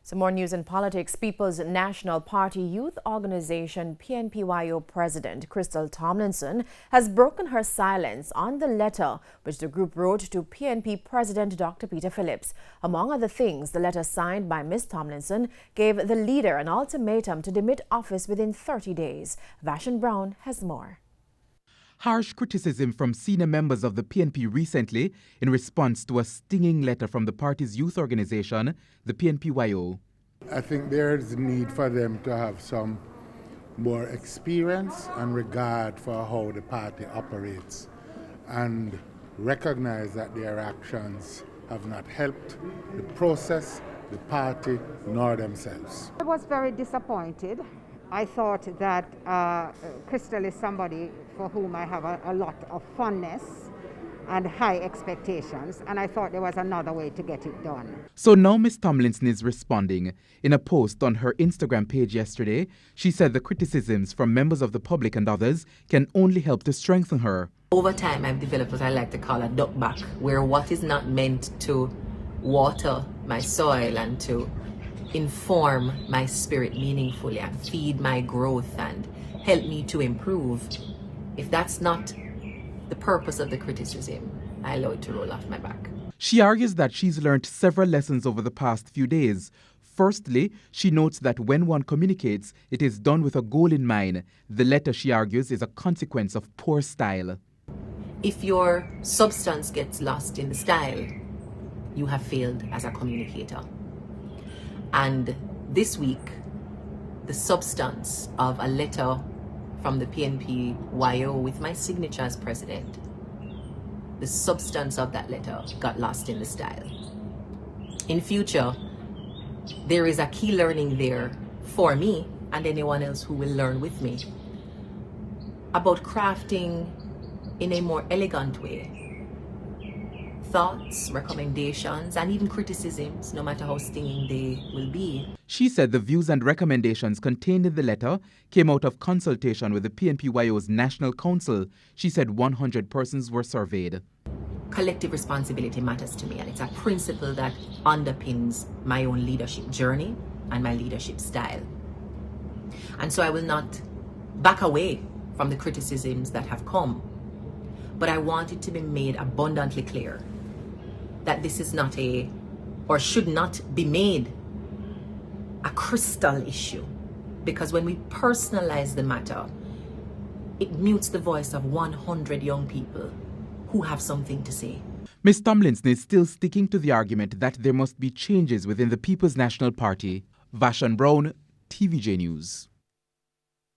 Some more news in politics. People's National Party Youth Organization PNPYO President Crystal Tomlinson has broken her silence on the letter which the group wrote to PNP President Dr. Peter Phillips. Among other things, the letter signed by Ms. Tomlinson gave the leader an ultimatum to demit office within 30 days. Vashon Brown has more. Harsh criticism from senior members of the PNP recently in response to a stinging letter from the party's youth organization, the PNPYO. I think there is a need for them to have some more experience and regard for how the party operates and recognize that their actions have not helped the process, the party, nor themselves. I was very disappointed. I thought that Crystal is somebody for whom I have a lot of fondness and high expectations, and I thought there was another way to get it done. So now Ms. Tomlinson is responding. In a post on her Instagram page yesterday, she said the criticisms from members of the public and others can only help to strengthen her. Over time, I've developed what I like to call a duck back, where what is not meant to water my soil and to inform my spirit meaningfully and feed my growth and help me to improve. If that's not the purpose of the criticism, I allow it to roll off my back. She argues that she's learned several lessons over the past few days. Firstly, she notes that when one communicates, it is done with a goal in mind. The letter, she argues, is a consequence of poor style. If your substance gets lost in the style, you have failed as a communicator. And this week, the substance of a letter from the PNPYO with my signature as president, the substance of that letter got lost in the style. In future, there is a key learning there for me and anyone else who will learn with me about crafting in a more elegant way thoughts, recommendations, and even criticisms, no matter how stinging they will be. She said the views and recommendations contained in the letter came out of consultation with the PNPYO's National Council. She said 100 persons were surveyed. Collective responsibility matters to me, and it's a principle that underpins my own leadership journey and my leadership style. And so I will not back away from the criticisms that have come, but I want it to be made abundantly clear that this is not or should not be made a crystal issue, because when we personalize the matter, it mutes the voice of 100 young people who have something to say. Ms. Tomlinson is still sticking to the argument that there must be changes within the People's National Party. Vashon Brown, TVJ News.